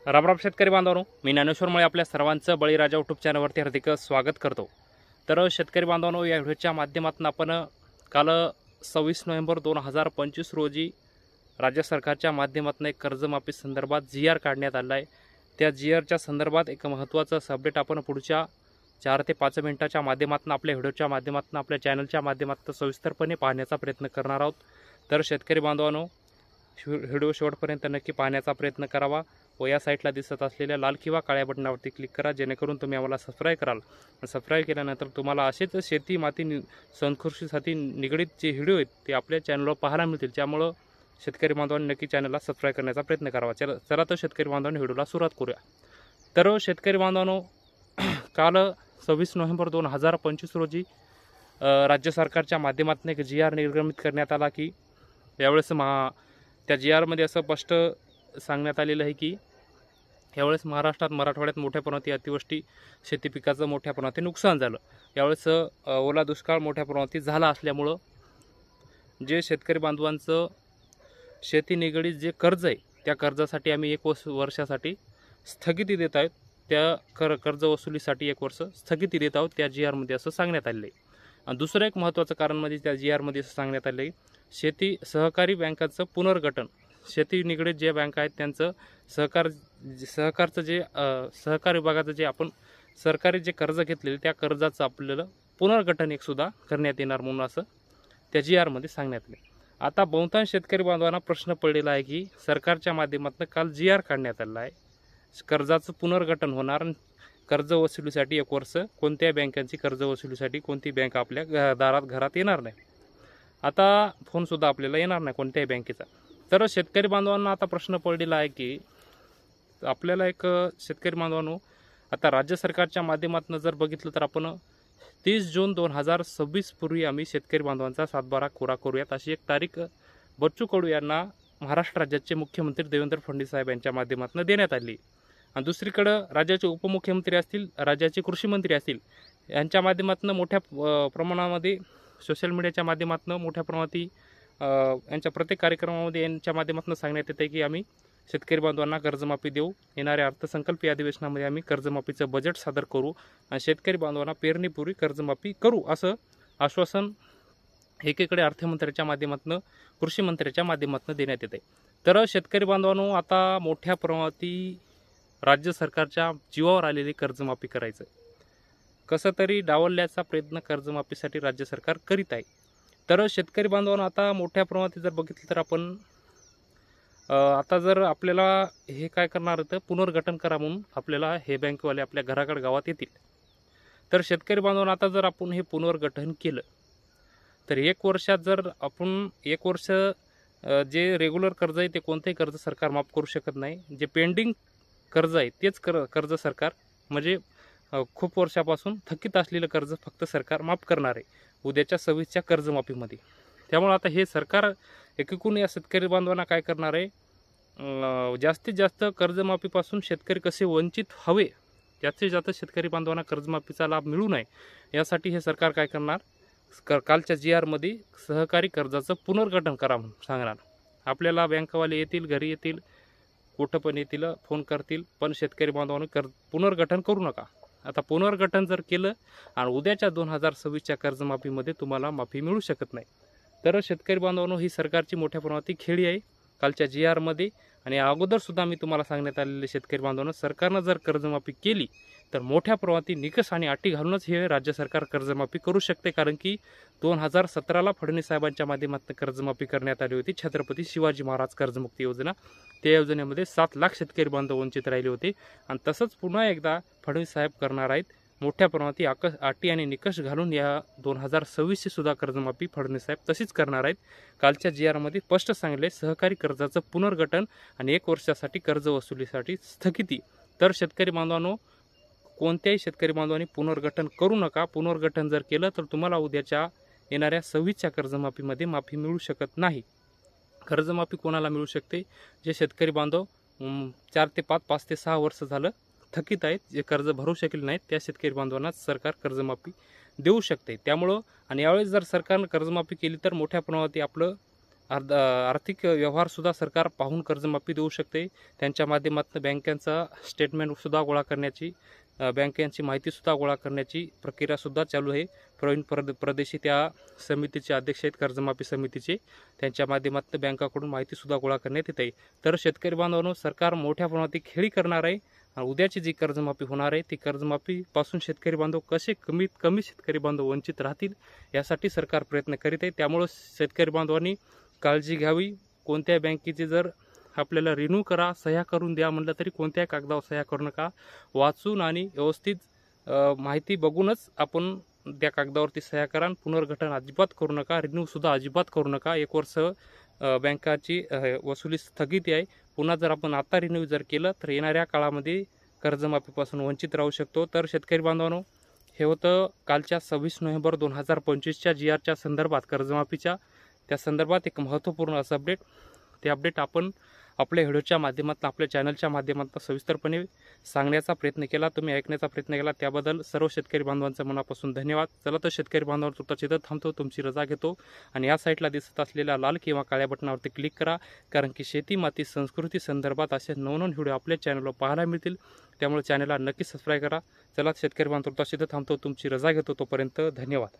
रामराम शेतकरी बांधवांनो, मी ज्ञानेश्वर मुळे आपल्या सर्वांचं बळीराजा यूट्यूब चॅनलवरती हार्दिक स्वागत करतो। तर शेतकरी बांधवांनो, या व्हिडिओच्या माध्यमातून आपण काल 26 नोव्हेंबर 2025 रोजी राज्य सरकारच्या माध्यमातून एक कर्जमाफी संदर्भात GR काढण्यात आला आहे। त्या GRच्या संदर्भात एक महत्त्वाचं अपडेट आपण पुढच्या 4 ते 5 मिनिटाच्या माध्यमातून आपल्या व्हिडिओच्या माध्यमातून आपल्या चॅनलच्या माध्यमातून सविस्तरपणे पाहण्याचा प्रयत्न करणार आहोत। तर शेतकरी बांधवांनो, व्हिडिओ शेवटपर्यंत नक्की पाहण्याचा प्रयत्न करावा व या साईटला दिसत असलेल्या लाल किंवा काळ्या बटनावरती क्लिक करा, जेणेकरून तुम्ही आम्हाला सबस्क्राइब कराल। सबस्क्राइब केल्यानंतर तुम्हाला असेच शेती माती संस्कृतीसाठी निगडित जे व्हिडिओ आहेत ते आपल्या चॅनलवर पाहायला मिळतील। त्यामुळे शेतकरी बांधवांनी नक्की चॅनलला सबस्क्राइब करण्याचा प्रयत्न करावा। चला तर शेतकरी बांधवांनी व्हिडिओला सुरुवात करूया। तर शेतकरी बांधवांनो, काल 26 नोव्हेंबर 2025 रोजी राज्य सरकारच्या माध्यमातून एक GR निर्गमित करण्यात आला की यावेळेस त्या GR मध्ये असं स्पष्ट सांगण्यात आलेलं आहे की यावेळेस महाराष्ट्रात मराठवाड्यात मोठ्या प्रमाणात अतिवृष्टी शेती पिकाचं मोठ्या प्रमाणात नुकसान झालं। यावेळेस ओला दुष्काळ मोठ्या प्रमाणात झाला असल्यामुळं जे शेतकरी बांधवांचं शेती निगडीत जे कर्ज आहे त्या कर्जासाठी आम्ही 1 वर्षासाठी स्थगिती देत आहोत। त्या कर्ज वसुलीसाठी 1 वर्ष स्थगिती देत आहोत, त्या GR मध्ये असं सांगण्यात आलेलं आहे। आणि दुसरं एक महत्त्वाचं कारण म्हणजे त्या GR मध्ये असं सांगण्यात आलं आहे शेती सहकारी बँकांचं पुनर्गठन। शेती निगडीत जे बँक आहेत त्यांचं सहकारचं जे सहकार विभागाचं जे आपण सरकारी जे कर्ज घेतलेले त्या कर्जाचं आपल्याला पुनर्गठन एक सुद्धा करण्यात येणार म्हणून असं त्या GR मध्ये सांगण्यात आले। आता बहुतांश शेतकरी बांधवांना प्रश्न पडलेला आहे की सरकारच्या माध्यमातून काल GR काढण्यात आला आहे, कर्जाचं पुनर्गठन होणार, कर्ज वसुलीसाठी 1 वर्ष कोणत्या बँकांची कर्ज वसुलीसाठी कोणती बँक आपल्या घरात येणार नाही। आता फोन सुद्धा आपल्याला येणार नाही कोणत्याही बँकेचा। तर शेतकरी बांधवांना आता प्रश्न पडलेला आहे की आपल्याला एक शेतकरी बांधवांनो, आता राज्य सरकारच्या माध्यमातून जर बघितलं तर आपण 30 जून 2026 पूर्वी आम्ही शेतकरी बांधवांचा 7/12 कोरा करूयात अशी एक तारीख बच्चू कडू यांना महाराष्ट्र राज्याचे मुख्यमंत्री देवेंद्र फडणवीस साहेब यांच्या माध्यमातून देण्यात आली। आणि दुसरीकडे राज्याचे उपमुख्यमंत्री असतील, राज्याचे कृषी मंत्री असतील, यांच्या माध्यमातून मोठ्या प्रमाणामध्ये सोशल मीडियाच्या माध्यमातून मोठ्या प्रमाणात यांच्या प्रत्येक कार्यक्रमामध्ये यांच्या माध्यमातून सांगण्यात येते की आम्ही शेतकरी बांधवांना कर्जमाफी देऊ, येणाऱ्या अर्थसंकल्पीय अधिवेशनामध्ये आम्ही कर्जमाफीचं बजेट सादर करू आणि शेतकरी बांधवांना पेरणीपूर्वी कर्जमाफी करू असं आश्वासन एकीकडे अर्थमंत्र्याच्या माध्यमातून कृषी मंत्र्याच्या माध्यमातून देण्यात येते। तर शेतकरी बांधवांनो, आता मोठ्या प्रमाणात राज्य सरकारच्या जीवावर आलेली कर्जमाफी करायचं कसं तरी डावलण्याचा प्रयत्न कर्जमाफीसाठी राज्य सरकार करीत आहे। तर शेतकरी बांधवांना आता मोठ्या प्रमाणात जर बघितलं तर आपण आता जर आपल्याला हे काय करणार होतं, पुनर्गठन करा म्हणून आपल्याला हे बँकवाले आपल्या घराकडे गावात येतील। तर शेतकरी बांधवांना आता जर आपण हे पुनर्गठन केलं तर 1 वर्षात जर आपण 1 वर्ष जे रेग्युलर कर्ज आहे ते कोणतेही कर्ज सरकार माफ करू शकत नाही। जे पेंडिंग कर्ज आहे तेच कर्ज सरकार म्हणजे खूप वर्षापासून थकीत असलेलं कर्ज फक्त सरकार माफ करणार आहे उद्याच्या 26च्या कर्जमाफीमध्ये। त्यामुळे आता हे सरकार एकूण या शेतकरी बांधवांना काय करणार आहे, जास्तीत जास्त कर्जमाफीपासून शेतकरी कसे वंचित हवे, जास्तीत जास्त शेतकरी बांधवांना कर्जमाफीचा लाभ मिळू नये यासाठी हे सरकार काय करणार, कालच्या GR मध्ये सहकारी कर्जाचं पुनर्गठन करा म्हणून सांगणार। आपल्याला बँकवाले येतील, घरी येतील, कुठं पण येतील, फोन करतील, पण शेतकरी बांधवांनी पुनर्गठन करू नका। आता पुनर्गठन जर केलं आणि उद्याच्या 2026च्या कर्जमाफीमध्ये तुम्हाला माफी मिळू शकत नाही। तर शेतकरी बांधवांनो, ही सरकारची मोठ्या प्रमाणात खेळी आहे कालच्या GR मध्ये। आणि अगोदर सुद्धा मी तुम्हाला सांगण्यात आलेले शेतकरी बांधवांनो, सरकारनं जर कर्जमाफी केली तर मोठ्या प्रमाणात निकष आणि अटी घालूनच हे राज्य सरकार कर्जमाफी करू शकते। कारण की 2017ला फडणवीस साहेबांच्या माध्यमातून कर्जमाफी करण्यात आली होती, छत्रपती शिवाजी महाराज कर्जमुक्ती योजना। त्या योजनेमध्ये 7 लाख शेतकरी बांधव वंचित राहिले होते आणि तसंच पुन्हा एकदा फडणवीस साहेब करणार आहेत मोठ्या प्रमाणात अटी आणि निकष घालून या 2026ची सुद्धा कर्जमाफी फडणवीस साहेब तशीच करणार आहेत। कालच्या GR मध्ये स्पष्ट सांगितले सहकारी कर्जाचं पुनर्गठन आणि 1 वर्षासाठी कर्ज वसुलीसाठी स्थगिती। तर शेतकरी बांधवांनो, कोणत्याही शेतकरी बांधवांनी पुनर्गठन करू नका। पुनर्गठन जर केलं तर तुम्हाला उद्याच्या येणाऱ्या 26च्या कर्जमाफीमध्ये माफी मिळू शकत नाही। कर्जमाफी कोणाला मिळू शकते, जे शेतकरी बांधव 4 ते 5, 5 ते 6 वर्ष झालं थकीत आहेत, जे कर्ज भरू शकले नाहीत, त्या शेतकरी बांधवांना सरकार कर्जमाफी देऊ शकते। त्यामुळं आणि यावेळेस जर सरकारनं कर्जमाफी केली तर मोठ्या प्रमाणात आपलं आर्थिक व्यवहारसुद्धा सरकार पाहून कर्जमाफी देऊ शकते. त्यांच्या माध्यमातून बँकांचा स्टेटमेंटसुद्धा गोळा करण्याची, बँकांची माहितीसुद्धा गोळा करण्याची प्रक्रियासुद्धा चालू आहे. प्रवीण प्रदेशी त्या समितीचे अध्यक्ष आहेत, कर्जमाफी समितीचे. त्यांच्या माध्यमातून बँकाकडून माहितीसुद्धा गोळा करण्यात येत आहे. तर शेतकरी बांधवांनो, सरकार मोठ्या प्रमाणात खेळी करणार आहे. आणि उद्याची जी कर्जमाफी होणार आहे ती कर्जमाफीपासून शेतकरी बांधव कसे कमीत कमी शेतकरी बांधव वंचित राहतील यासाठी सरकार प्रयत्न करीत आहे. त्यामुळं शेतकरी बांधवांनी काळजी घ्यावी. कोणत्या बँकेची जर आपल्याला रिन्यू करा, सह्या करून द्या म्हटलं तरी कोणत्या कागदावर सह्या करू नका. वाचून आणि व्यवस्थित माहिती बघूनच आपण त्या कागदावरती सह्या करा. पुनर्गठन अजिबात करू नका, रिन्यूसुद्धा अजिबात करू नका. 1 वर्ष बँकाची वसुली स्थगिती आहे. पुन्हा जर आपण आता रिन्यू जर केलं तर येणाऱ्या काळामध्ये कर्जमाफीपासून वंचित राहू शकतो. तर शेतकरी बांधवांनो, हे होतं कालच्या 26 नोव्हेंबर 2025च्या GRच्या संदर्भात, कर्जमाफीच्या त्या संदर्भात एक महत्त्वपूर्ण असं अपडेट. ते अपडेट आपण आपल्या व्हिडिओच्या माध्यमातून, आपल्या चॅनलच्या माध्यमातून सविस्तरपणे सांगण्याचा प्रयत्न केला, तुम्ही ऐकण्याचा प्रयत्न केला. त्याबद्दल सर्व शेतकरी बांधवांचं मनापासून धन्यवाद. चला तर शेतकरी बांधवांवर तुमचा चित्र थांबतो, तुमची रजा घेतो आणि या साईटला दिसत असलेल्या लाल किंवा काळ्या बटनावरती क्लिक करा. कारण की शेती, माती, संस्कृती संदर्भात असे नवनवीन व्हिडिओ आपल्या चॅनलवर पाहायला मिळतील. त्यामुळे चॅनलला नक्की सबस्क्राईब करा. चला शेतकरी बांधव तुमचा चित्र थांबतो, तुमची रजा घेतो. तोपर्यंत धन्यवाद.